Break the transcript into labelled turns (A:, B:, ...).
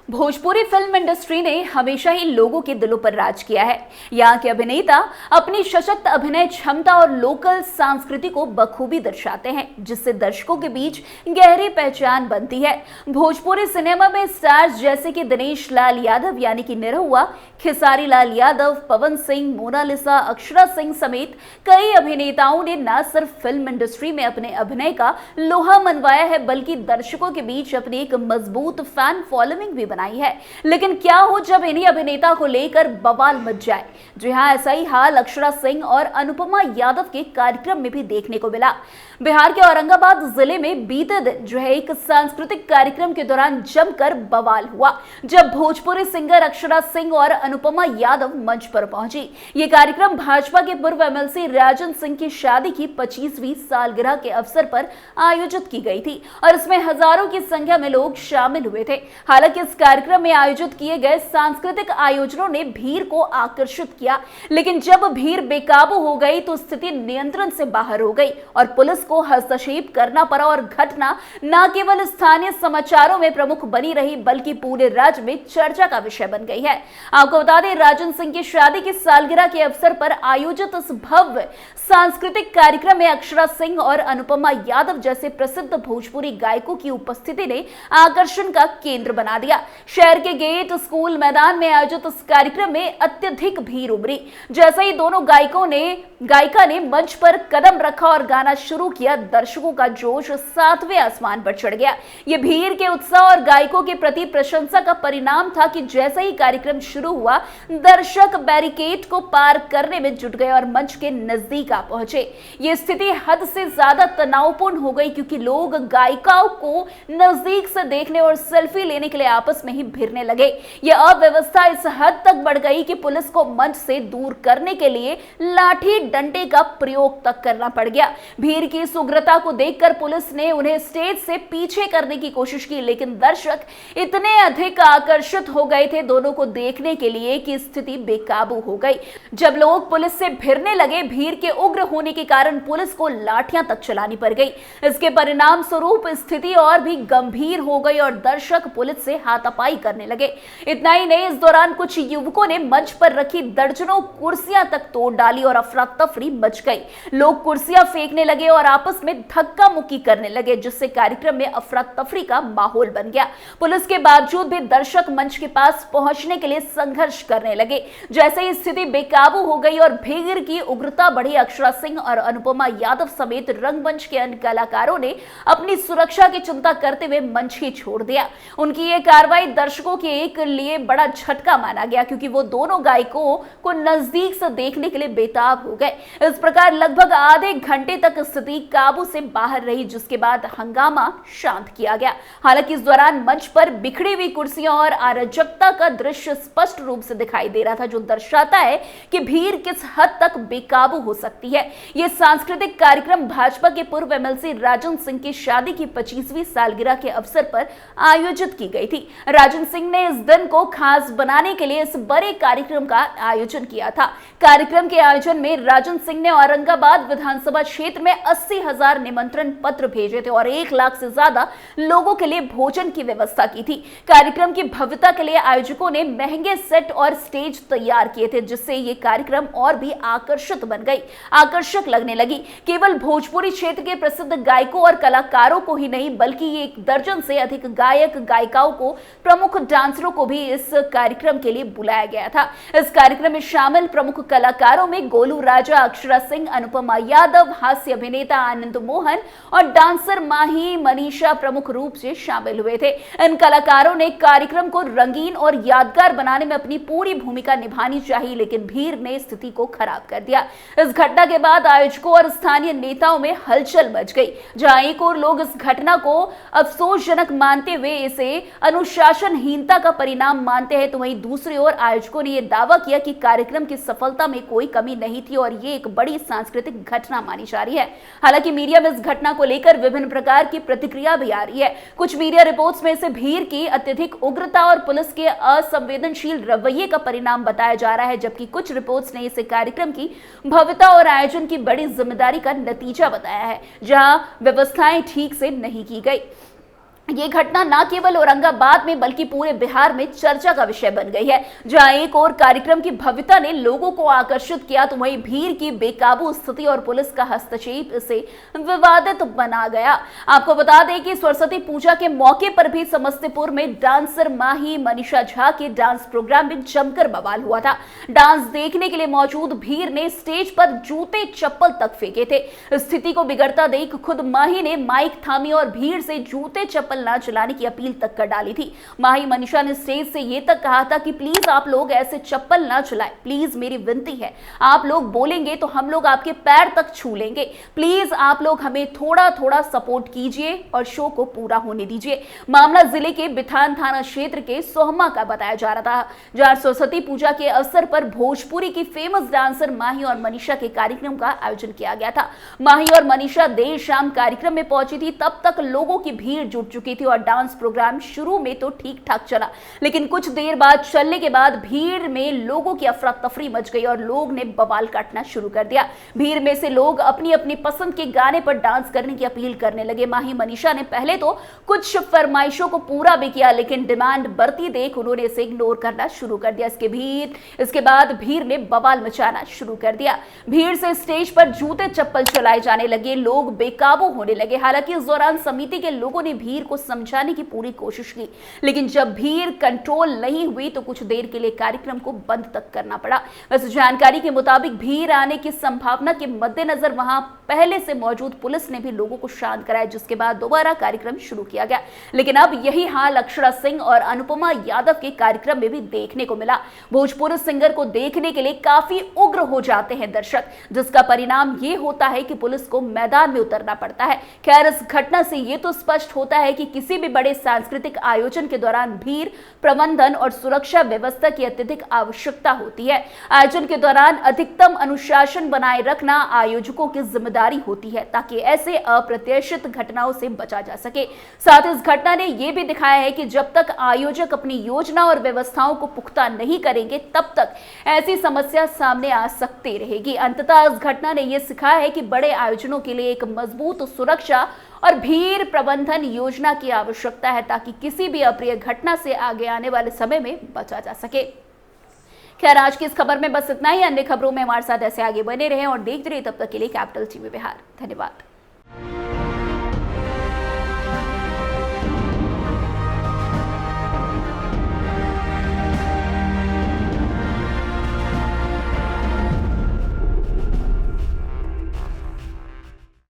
A: Bhojpuri film industry ने हमेशा ही लोगों के दिलों पर राज किया है। यहाँ के अभिनेता अपनी सशक्त अभिनय क्षमता और लोकल संस्कृति को बखूबी दर्शाते हैं, जिससे दर्शकों के बीच गहरी पहचान बनती है। भोजपुरी सिनेमा में स्टार्स जैसे कि दिनेश लाल यादव यानी कि निरहुआ, खेसारी लाल यादव, पवन सिंह, मोनालिसा, अक्षरा सिंह समेत कई अभिनेताओं ने न सिर्फ फिल्म इंडस्ट्री में अपने अभिनय का लोहा मनवाया है, बल्कि दर्शकों के बीच अपनी एक मजबूत फैन फॉलोइंग भी बनाई है। लेकिन क्या हो जब इन्हीं अभिनेता को लेकर बवाल मच जाए? जी हां, ऐसा ही हाल अक्षरा सिंह और अनुपमा यादव के कार्यक्रम में भी देखने को मिला। बिहार के औरंगाबाद जिले में बीते दिन जो है एक सांस्कृतिक कार्यक्रम के दौरान जमकर बवाल हुआ, जब भोजपुरी सिंगर अक्षरा सिंह और अनुपमा यादव मंच पर पहुंची। ये कार्यक्रम भाजपा के पूर्व एमएलसी राजन सिंह की शादी की 25वीं सालगिरह के अवसर पर आयोजित की गई थी और इसमें हजारों की संख्या में लोग शामिल हुए थे। हालांकि इस कार्यक्रम में आयोजित किए गए सांस्कृतिक आयोजनों ने भीड़ को आकर्षित किया, लेकिन जब भीड़ बेकाबू हो गई तो स्थिति नियंत्रण से बाहर हो गई और पुलिस को हस्तक्षेप करना पड़ा और घटना न केवल स्थानीय समाचारों में प्रमुख बनी रही, बल्कि पूरे राज्य में चर्चा का विषय बन गई है। आपको बता दें, राजन सिंह की शादी की सालगिरह के अवसर पर आयोजित इस भव्य सांस्कृतिक कार्यक्रम में अक्षरा सिंह और अनुपमा यादव जैसे प्रसिद्ध भोजपुरी गायकों की उपस्थिति ने आकर्षण का केंद्र बना दिया। शहर के गेट स्कूल मैदान में आयोजित इस कार्यक्रम में अत्यधिक भीड़ उमड़ी। जैसे ही दोनों गायिका ने मंच पर कदम रखा और गाना शुरू किया, दर्शकों का जोश 7वें आसमान पर चढ़ गया। ये भीड़ के उत्साह और गायकों के प्रति प्रशंसा का परिणाम था कि जैसे ही कार्यक्रम शुरू हुआ, दर्शक बैरिकेड को पार करने में जुट गए और मंच के नजदीक आ पहुंचे। ये स्थिति हद से ज्यादा तनावपूर्ण हो गई, क्योंकि लोग गायिकाओं को नजदीक से देखने और सेल्फी लेने के लिए आपस में ही भिड़ने लगे। यह अव्यवस्था इस हद तक बढ़ गई कि पुलिस को मंच से दूर करने के लिए लाठी डंडे का प्रयोग तक करना पड़ गया। भीड़ की इस उग्रता को देखकर पुलिस ने उन्हें स्टेज से पीछे करने की कोशिश की, लेकिन दर्शक इतने अधिक आकर्षित हो गए थे दोनों को देखने के लिए कि स्थिति बेकाबू हो गई। जब लोग पुलिस से भिड़ने लगे, भीड़ के उग्र होने के कारण पुलिस को लाठियां तक चलानी पड़ गई। इसके परिणाम स्वरूप स्थिति और भी गंभीर हो गई और दर्शक पुलिस से हाथापाई करने लगे। इतना ही नहीं, इस दौरान कुछ युवकों ने मंच पर रखी दर्जनों कुर्सियां तक तोड़ डाली और अफरा तफरी मच गई। लोग कुर्सियां फेंकने लगे और आपस में धक्का मुक्की करने लगे, जिससे कार्यक्रम में अफरा तफरी का माहौल बन गया। पुलिस के बावजूद भी दर्शक मंच के पास पहुंचने के लिए संघर्ष करने लगे। जैसे ही स्थिति बेकाबू हो गई और भीड़ की उग्रता बढ़ी, अक्षरा सिंह और अनुपमा यादव समेत रंगमंच के अन्य कलाकारों ने अपनी सुरक्षा की चिंता करते हुए मंच ही छोड़ दिया। उनकी यह कार्रवाई दर्शकों के एक लिए बड़ा झटका माना गया, क्योंकि वो दोनों गायकों को नजदीक से देखने के लिए बेताब हो गए। इस प्रकार लगभग आधे घंटे तक स्थिति काबू से बाहर रही, जिसके बाद हंगामा शांत किया गया। हालांकि इस दौरान मंच पर बिखरी हुई कुर्सियां और अराजकता का दृश्य स्पष्ट रूप से दिखाई दे रहा था, जो दर्शाता है कि भीड़ किस हद तक बेकाबू हो सकती है। यह सांस्कृतिक कार्यक्रम भाजपा के पूर्व एमएलसी राजन सिंह की शादी की 25वीं सालगिरह के अवसर पर आयोजित की गई थी। राजन सिंह ने इस दिन को खास बनाने के लिए इस बड़े कार्यक्रम का आयोजन किया था। कार्यक्रम के आयोजन में राजन सिंह ने औरंगाबाद विधानसभा क्षेत्र में 80,000 निमंत्रण पत्र भेजे थे और 1 लाख से ज्यादा लोगों के लिए भोजन की व्यवस्था की थी। कार्यक्रम की भव्यता के लिए आयोजकों ने महंगे सेट और स्टेज तैयार किए थे, जिससे ये कार्यक्रम और भी आकर्षक लगने लगी। केवल भोजपुरी क्षेत्र के प्रसिद्ध गायकों और कलाकारों को ही नहीं, बल्कि 1 दर्जन से अधिक गायक गायिकाओं को प्रमुख डांसरों को भी इस कार्यक्रम के लिए बुलाया गया था। इस कार्यक्रम में शामिल प्रमुख कलाकारों में गोलू राजा, अक्षरा सिंह, अनुपमा यादव, हास्य अभिनेता आनंद मोहन और डांसर माही मनीषा प्रमुख रूप से शामिल हुए थे। इन कलाकारों ने कार्यक्रम को रंगीन और यादगार बनाने में अपनी पूरी भूमिका निभानी चाहिए, लेकिन भीड़ ने स्थिति को खराब कर दिया। इस घटना के बाद आयोजकों और स्थानीय नेताओं में हलचल मच गई। जहां एक और लोग इस घटना को अफसोसजनक मानते हुए इसे अनुशासनहीनता का परिणाम मानते हैं, तो वहीं दूसरी ओर आयोजकों ने यह दावा किया कि कार्यक्रम की सफलता में कोई कमी नहीं थी और ये एक बड़ी सांस्कृतिक घटना मानी जा रही है। हालांकि मीडिया में इस घटना को लेकर विभिन्न प्रकार की प्रतिक्रिया भी आ रही है। कुछ मीडिया रिपोर्ट्स में इसे भीड़ की अत्यधिक उग्रता और पुलिस के असंवेदनशील रवैये का परिणाम बताया जा रहा है, जबकि कुछ रिपोर्ट्स ने इसे कार्यक्रम की भव्यता और आयोजन की बड़ी जिम्मेदारी का नतीजा बताया है, जहां व्यवस्थाएं ठीक से नहीं की गई। ये घटना न केवल औरंगाबाद में बल्कि पूरे बिहार में चर्चा का विषय बन गई है। जहां एक और कार्यक्रम की भव्यता ने लोगों को आकर्षित किया, तो वहीं भीड़ की बेकाबू स्थिति और पुलिस का हस्तक्षेप इसे विवादित बना गया। आपको बता दें कि सरस्वती पूजा के मौके पर भी समस्तीपुर में डांसर माही मनीषा झा के डांस प्रोग्राम में जमकर बवाल हुआ था। डांस देखने के लिए मौजूद भीड़ ने स्टेज पर जूते चप्पल तक फेंके थे। स्थिति को बिगड़ता देख खुद माही ने माइक थामी और भीड़ से जूते चप्पल ना चलाने की अपील तक कर डाली थी। माही मनीषा ने स्टेज से ये तक कहा था कि प्लीज आप लोग ऐसे चप्पल ना चलाएं, प्लीज मेरी विनती है, आप लोग बोलेंगे तो हम लोग आपके पैर तक छू लेंगे, प्लीज आप लोग हमें थोड़ा थोड़ा सपोर्ट कीजिए और शो को पूरा होने दीजिए। मामला जिले के बिथान थाना क्षेत्र के सोहमा का बताया जा रहा था, जहां सरस्वती पूजा के अवसर पर भोजपुरी की फेमस डांसर माही और मनीषा के कार्यक्रम का आयोजन किया गया था। माही और मनीषा देर शाम कार्यक्रम में पहुंची थी, तब तक लोगों की भीड़ जुट चुकी थी और डांस प्रोग्राम शुरू में तो ठीक ठाक चला, लेकिन कुछ देर बाद चलने के बाद भीड़ में लोगों की अफरा तफरी मच गई और लोग ने बवाल काटना शुरू कर दिया। भीड़ में से लोग अपनी अपनी पसंद के गाने पर डांस करने की अपील करने लगे। माही मनीषा ने पहले तो कुछ फरमाइशों को पूरा भी किया, लेकिन डिमांड बढ़ती देख उन्होंने इसे इग्नोर करना शुरू कर दिया। इसके बाद भीड़ ने बवाल मचाना शुरू कर दिया। भीड़ से स्टेज पर जूते चप्पल चलाए जाने लगे, लोग बेकाबू होने लगे। हालांकि इस दौरान समिति के लोगों ने भीड़ को समझाने की पूरी कोशिश की, लेकिन जब भीड़ कंट्रोल नहीं हुई तो कुछ देर के लिए कार्यक्रम को बंद तक करना पड़ा। वैसे जानकारी के मुताबिक भीड़ आने की संभावना के मद्देनजर वहां पहले से मौजूद पुलिस ने भी लोगों को शांत कराया, जिसके बाद दोबारा कार्यक्रम शुरू किया गया। लेकिन अब यही हाल अक्षरा सिंह और अनुपमा यादव के कार्यक्रम में भी देखने को मिला। भोजपुरी सिंगर को देखने के लिए काफी उग्र हो जाते हैं दर्शक, जिसका परिणाम ये होता है कि पुलिस को मैदान में उतरना पड़ता है। खैर, इस घटना से ये तो स्पष्ट होता है कि किसी भी बड़े सांस्कृतिक आयोजन के दौरान भीड़ प्रबंधन और सुरक्षा व्यवस्था की अत्यधिक आवश्यकता होती है। आयोजन के दौरान अधिकतम अनुशासन बनाए रखना आयोजकों की जिम्मेदारी होती है, ताकि ऐसे अप्रत्याशित घटनाओं से बचा जा सके। साथ ही इस घटना ने यह भी दिखाया है कि जब तक आयोजक अपनी योजना और व्यवस्थाओं को पुख्ता नहीं करेंगे, तब तक ऐसी समस्या सामने आ सकती रहेगी। अंततः इस घटना ने यह सिखाया है कि बड़े आयोजनों के लिए एक मजबूत सुरक्षा और भीड़ प्रबंधन योजना की आवश्यकता है, ताकि किसी भी अप्रिय घटना से आगे आने वाले समय में बचा जा सके। खैर, आज की इस खबर में बस इतना ही। अन्य खबरों में हमारे साथ ऐसे आगे बने रहें और देखते रहिए। तब तक के लिए कैपिटल टीवी बिहार। धन्यवाद।